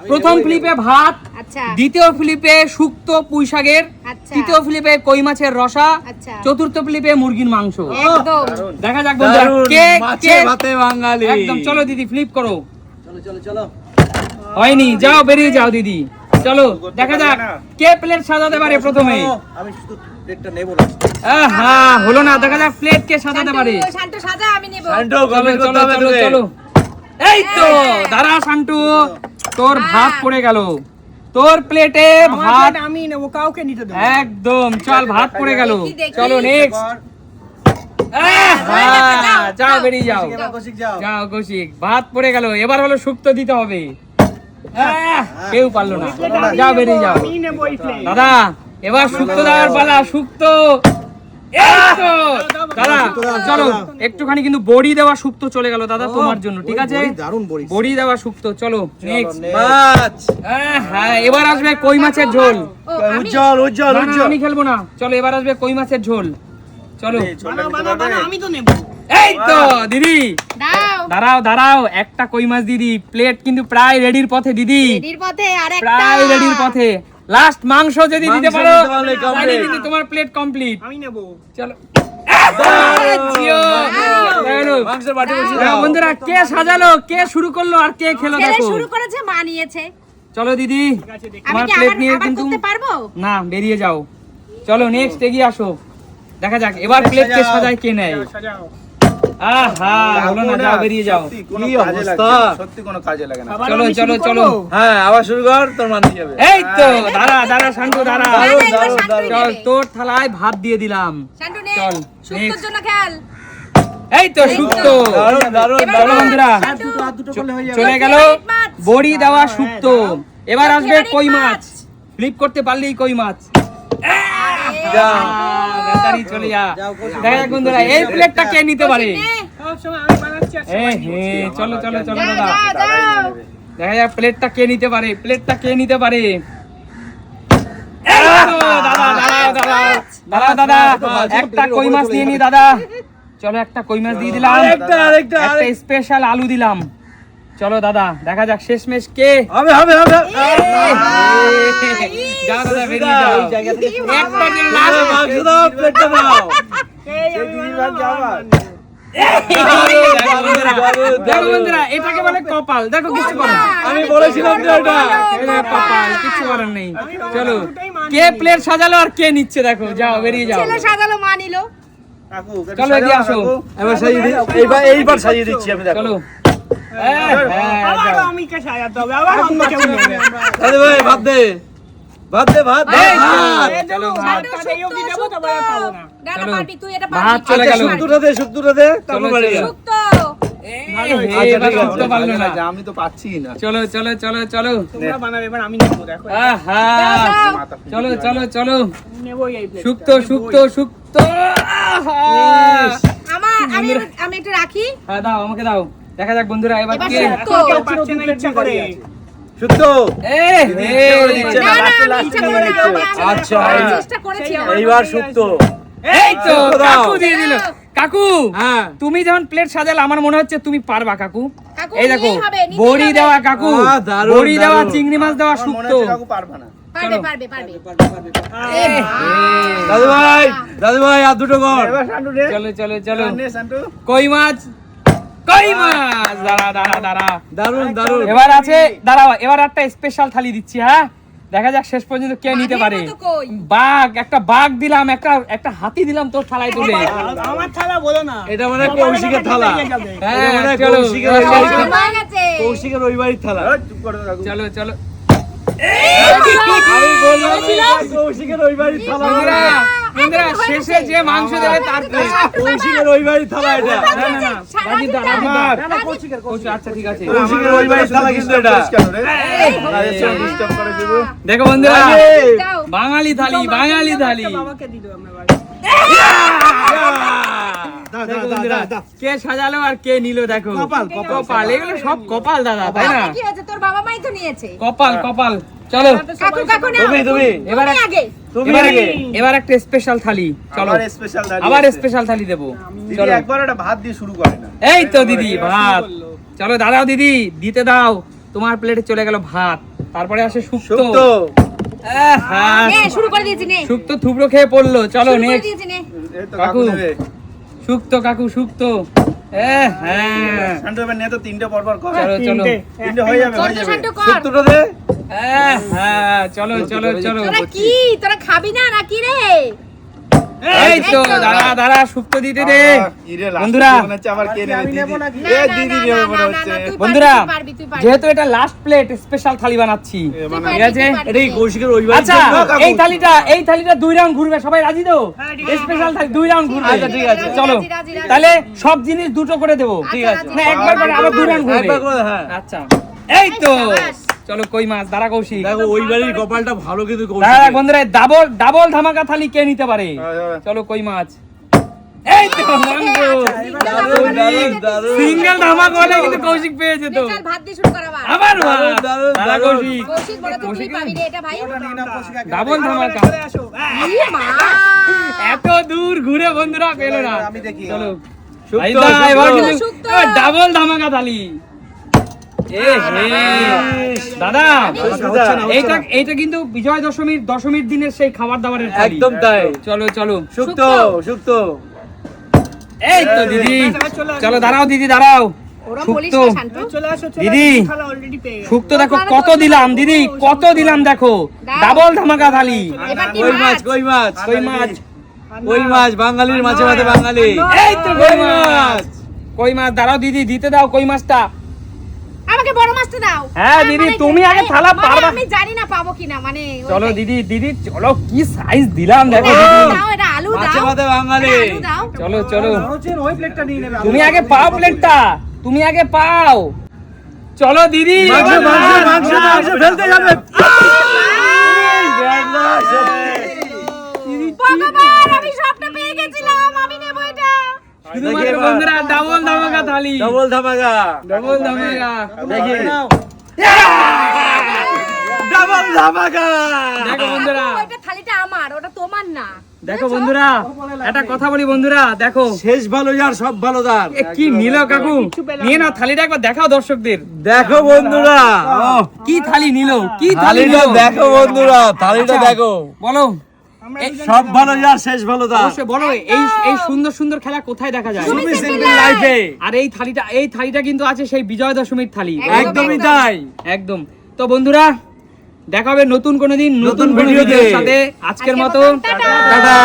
প্রথম ফ্লিপে ভাত, আচ্ছা দ্বিতীয় ফ্লিপে শুক্তো পুঁই শাকের, আচ্ছা তৃতীয় ফ্লিপে কই মাছের রসা, আচ্ছা চতুর্থ ফ্লিপে মুরগির মাংস। একদম দেখা যাক বন্ধুরা কে মাছে কে ভাতে বাঙালি। একদম। চলো দিদি ফ্লিপ করো। চলো চলো চলো। হয়নি, যাও বেরিয়ে যাও দিদি। চলো দেখা যাক কে প্লেট সাজাতে পারে প্রথমে। আমি শুধু প্লেটটা নেব না। আহা হলো না, দেখা যাক প্লেট কে সাজাতে পারে। শান্ত সাজা, আমি নেব। শান্টো চলো কমেন্ট করতে চলো হবে চলো তোকে। চলো। এই তো দাঁড়া শান্টু, তোর ভাত পড়ে গেল, তোর প্লেটে ভাত আমি নেবো, কাউকে নিতে দেবো। একদম। চল ভাত পড়ে গেল, দেখি, দেখি। চলো নেক্সট। যাও বেরিয়ে যাও, এবার কৌশিক যাও। যাও কৌশিক। ভাত পড়ে গেল, এবার হলো শুক্তো দিতে হবে। কেউ পারলো না, যাও বেরিয়ে যাও। আমি নেবো এই প্লেট। দাদা এবার শুক্তো দেওয়ার পালা, শুক্তো। এই তো দাদা চলো একটুখানি কিন্তু বড়ি দেওয়া শুক্তো চলে গেল দাদা তোমার জন্য, ঠিক আছে? দারুণ বড়ি। বড়ি দেওয়া শুক্তো, চলো নেক্সট। মাছ। হ্যাঁ এবার আসবে কই মাছের ঝোল। ও, আমি- উজ্জ্বল উজ্জ্বল না, না, উজ্জ্বল। আমি খেলবো না, চলো এবার আসবে কই মাছের ঝোল। চলো বানাও, বানাও, বানাও, আমি তো নেবো। এই তো দিদি দাও দাঁড়াও দাঁড়াও, একটা কই মাছ দিদি, প্লেট কিন্তু প্রায় রেডির পথে দিদি, রেডির পথে আর একটা প্রায় রেডির পথে। লাস্ট মাংস যদি দিতে মাংস পারো দিতে পারলে তাহলে complete। কিন্তু তোমার প্লেট কমপ্লিট। আমি নেবো। চলো জিও। দেখো, মাংসের বাটি বসিয়ে দেখো দাও। বন্ধুরা কে সাজালো, কে শুরু করলো আর কে খেলো খেলে দেখো। শুরু করেছে, মা নিয়েছে। চলো দিদি দেখি। আমি তোমার কি প্লেট আবার নিয়ে আবার কিন্তু করতে পারবো? না, বেরিয়ে যাও। চলো নেক্সট এগিয়ে আসো, দেখা যাক এবার প্লেট কে সাজায় কে নেয়। সাজাও। আহা হলো না, যাও বেরিয়ে যাও। কি অবস্থা? সত্যি কোনো কাজে লাগে না। আবার চলো আমি চলো শুরু চলো। করবো? হ্যাঁ আবার শুরু কর, তোর মান দিয়ে যাবে। এই তো দাঁড়া দাঁড়া শান্তু দাঁড়া। না, না, এবার দারুণ, শান্তই চল নেবে। তোর থালায় ভাত দিয়ে দিলাম। শান্তু নে, চল, শুক্তোর next। জন্য খেল। এই তো শুক্তো। দারুণ দারুণ এবার চলো মাছ, বন্ধুরা, শান্তু। চলে গেল বড়ি দেওয়া শুক্তো। এবার আসবে কই মাছ, ফ্লিপ করতে পারলেই কই মাছ। যাও। তাড়াতাড়ি চলে যা। দেখা যাক বন্ধুরা এই প্লেটটা কে নিতে পারে। নে, সব সময় আমি বানাচ্ছি, আর সবাই হে নিচ্ছে। চলো চলো চলো যাও, দাদা, যাও, যাও। দেখা যাক প্লেটটা কে নিতে পারে, প্লেটটা কে নিতে পারে। এই তো, দাদা দাঁড়াও দাঁড়াও দাঁড়াও দাদা, একটা কই মাছ নিয়ে নি দাদা। চলো একটা কই মাছ দিয়ে দিলাম, আরেকটা আরেকটা একটা স্পেশাল আলু দিলাম। চলো দাদা দেখা যাক শেষমেশ কে। হবে হবে হবে। যাও দাদা বেরিয়ে যাও। একটা যে last মাংস দাও, প্লেটটা দাও। এই আমি বানাবো। দেখো বন্ধুরা এটাকে বলে কপাল। দেখো কিছু করার নেই। আমি বলেছিলাম তো এটা। এই যে কপাল, কিছু করার নেই। চলো কে প্লেট সাজালো আর কে নিচ্ছে দেখো, যাও বেরিয়ে যাও। ছেলে সাজালো, মা নিল। কাকু, একটু চলো এগিয়ে আসো। কাকু। এবার সাজিয়ে দিই, এইবার সাজিয়ে দিচ্ছি আমি, দেখো। চলো আবারও যাও। আমি কে সাজাতে হবে, আবার অন্য কেউ নেবে। দাদু ভাই ভাত দে, ভাত দে, ভাত দে। এই তো, ভাত। চলো ভাত। ভাত এই অবধি দেবো, তারপরে আর পাবো না। না, না, চলো। পারবি, তুই এটা ভাত পারবি। চলে আচ্ছা, গেল। শুক্তোটা দে, শুক্তোটা দে, তারপর চলো, বাড়ি চলো। যা। শুক্তো। এবার ঠিক আছে, শুক্তো পারলো না। আমি তো পাচ্ছি না। চলো চলো চলো চলো। তোমরা বানাবে, এবার আমি নেবো, দেখো। আহা চলো চলো চলো। আমি নেবোই এই প্লেটটা। শুক্তো শুক্তো শুক্তো। আহা। আমি একটু রাখি। হ্যাঁ দাও আমাকে দাও, দেখা যাক বন্ধুরা এবার এবার কে। শুক্তো। এখন কেউ পাচ্ছে না ইচ্ছা করে। শুক্তো। দিচ্ছে না, না। না, আমি ইচ্ছা করে না, আমি আচ্ছা, চেষ্টা করেছিলাম। এইবার শুক্তো। এই তো শুক্তো দাও। কাকু দিয়ে দিল। কাকু হ্যাঁ। তুমি যখন প্লেট সাজালে আমার মনে হচ্ছে তুমি পারবা কাকু। কাকু, এই দেখো নিতেই হবে, নিতেই বড়ি হবে। দেওয়া কাকু, দারুণ, বড়ি দেওয়া দারুণ। চিংড়ি মাছ দেওয়া আমার মনে শুক্তো। হচ্ছে কাকু পারবে না। পারবে, চলো। পারবে, পারবে। দাদু ভাই আর দুটো কর। এবার শান্টু নে। চলো চলো চলো। নে শান্টু। কই মাছ, কই মাছ। দাঁড়া দাঁড়া দাঁড়া। দারুন দারুন। এবার আছে, দাঁড়াও এবার একটা স্পেশাল থালি দিচ্ছি। হ্যাঁ দেখা যাক শেষ পর্যন্ত কে নিতে পারে। বাঘের মতো কই? বাঘ, একটা বাঘ দিলাম, একটা হাতি দিলাম তোর থালায় তুলে। আমার থালা বলো না। এটা মানে কৌশিকের থালা। লেগে যাবে। হ্যাঁ এটা মনে হয় চলো কৌশিকের চলো, বাড়ি। চলো, আমার কাছে। কৌশিকের ওই বাড়ির থালা। ওই, চুপ করো কাকু। চলো চলো। আমি বললাম এটা কৌশিকের ওই বাড়ির থালা। বন্ধুরা, বন্ধুরা শেষে যে মাংস দেবে তার প্লেট। কৌশিকের ওই বাড়ির থালা এটা। না না না, রাজীব দা, রাজীব দা। কৌশিক, আচ্ছা ঠিক আছে। কৌশিকের ওই বাড়ির থালা কিন্তু এটা। কেন রে? আরে চল, disturb করে দিবো। দেখো বন্ধুরা, যাও। বাঙালি থালি, বাঙালি থালি। বাবাকে দিতে হবে এবার। দেখো বন্ধুরা, কে সাজালো আর কে নিল দেখো। কপাল, এগুলো সব কপাল দাদা, তাই না? কি হয়েছে, তোর বাবা মাই তো নিয়েছে। কপাল কপাল। চলো কাকু, কাকু নাও। তুমি। এবার তুমি আগে। তুমি এবার আগে। এবার একটা স্পেশাল থালি। চলো আবার স্পেশাল দাঁড়িয়ে আবার আছে। স্পেশাল থালি দেবো। দিদি চলো একবার একটা ভাত দিয়ে শুরু করে না। এই তো দিদি ভাত। চলো দাঁড়াও দিদি, দিতে দাও। তোমার প্লেটে চলে গেল ভাত। তারপরে আসে শুক্তো শুক্তো নে শুরু করে দিয়েছি নে শুক্তো থুবড়ো খেয়ে পড়লো, চলো শুরু করে নেক্সট দিয়েছি নে এই তো কাকু। কাকু দেবে শুক্তো কাকু শুক্তো। হ্যাঁ শান্ত এবার নিয়ে তো তিনটে পরপর কর চলো চলো তিনটে হয়ে যাবে কত শান্ত কর শুক্তোটা দে হ্যাঁ চলো চলো চলো তোরা কি তোরা খাবি না নাকি রে এই তো দাঁড়া দাঁড়া শুক্তো দিতে দে বন্ধুরা। আবার কে নেবে আমি দিদি নেবো নাকি? এ দিদি নেবে মনে হচ্ছে বন্ধুরা তুই পারবি যেহেতু এটা লাস্ট প্লেট স্পেশাল থালি বানাচ্ছি, মানে ঠিক আছে? এটা কি কৌশিকের ওই বাড়ির আচ্ছা জন্য? কাকু। এই থালিটা 2 রাউন্ড ঘুরবে, সবাই রাজি তো? হ্যাঁ, ঠিক আছে। স্পেশাল থালি 2 রাউন্ড ঘুরবে। আচ্ছা, ঠিক আছে। চলো রাজি, রাজি, রাজি। তাহলে সব জিনিস দুটো করে দেবো, আচ্ছা, ঠিক আছে? রাজি। না একবার করে আবার 2 রাউন্ড ঘুরবে। একবার করে, হ্যাঁ। আচ্ছা এই তো সাবাস। চলো কই মাছ দাঁড়া কৌশিক। দেখো ওই বাড়ির কপালটা ভালো কিন্তু দাঁড়া কৌশিকের। বন্ধুরা, ডাবল ধামাকা থালি কে নিতে পারে? চলো কই মাছ। এই তো সিঙ্গেল ধামাকা হলে কিন্তু কৌশিক পেয়েছে তো। চল ভাত দিয়ে শুরু কর আবার আবার মাছ। দারুণ, দারুণ, দাঁড়া দারুণ। কৌশিক। কৌশিক বলে তো তুই পাবি রে এটা ভাই ডাবল ধামাকা। চলে আসো হ্যাঁ। ই মা এত দূর ঘুরে বন্ধুরা পেলো না। আমি দেখি চলো শুক্তো, ভাইদা, এবার শুক্তো। কিন্তু শুক্তো। ডাবল ধামাকা থালি। এ হে দাদা এইটা কিন্তু বিজয় দশমীর দিনের সেই খাবার দাবারের থালি। একদম তাই। চলো চলো শুক্তো শুক্তো এই তো দিদি, চলে আসো। চলো দাঁড়াও দিদি দাঁড়াও। ওরা বলিস শুক্তো না শান্ত চলে আসো চলে দিদি। আসো, থালা অলরেডি পেয়ে গেছে শুক্তো দেখো কত দিলাম দিদি, কত দিলাম দেখো, দাও। ডাবল ধামাকা থালি। এবার কি কই মাছ মাছ কই মাছ কই মাছ, কই মাছ বাঙালির মাছে ভাতে বাঙালি। এই তো কই মাছ। কই মাছ দাঁড়াও দিদি, দিতে দাও কই মাছটা। আমাকে বড় মাছটা দাও হ্যাঁ, দিদি, তুমি আগে থালা মানে পারবা। আমি জানি না পাবো কিনা মানে চলো দিদি চলো, কি সাইজ দিলাম দেখো এটা দিদি। আলু দাও এটা আলু মাছে দাও ভাতে বাঙালি। এটা আলু দাও চলো চলো ওই প্লেটটা নিয়ে নেবে তুমি আগে পাও প্লেটটা, তুমি আগে পাও। চলো দিদি মাংস মাংস মাংস মাংস ফেলতে যাবে। ভগবান আমি সবটা পেয়ে গেছিলাম আমি নেব এটা শুধুমাত্র বন্ধুরা ডাবল ধামাকা থালি, ডবল ধামাকা ডাবল ধামাকা। দেখি ডাবল ধামাকা। দেখো বন্ধুরা, ওইটা থালিটা আমার ওটা তোমার না দেখো বন্ধুরা, একটা কথা বলি বন্ধুরা, দেখো শেষ ভালো যার সব ভালো তার। এ কি নিল কাকু, নিয়ে নাও থালিটা একবার দেখাও দর্শকদের। দেখো বন্ধুরা, কি থালি নিল, কি থালি থালিটা নিল দেখো বন্ধুরা, থালিটা আচ্ছা, দেখো। বলো সব ভালো যার শেষ ভালো তার। অবশ্যই বলো, এই সুন্দর সুন্দর খেলা কোথায় দেখা যায়? সুমি সিম্পল লাইফে আর এই থালিটা কিন্তু আছে সেই বিজয় দশমীর থালি। একদমই তাই। একদম। তো বন্ধুরা দেখা হবে নতুন কোনো দিন নতুন নতুন কোনো ভিডিওতে। ভিডিওর সাথে। আজকের মতো টাটা। টাটা।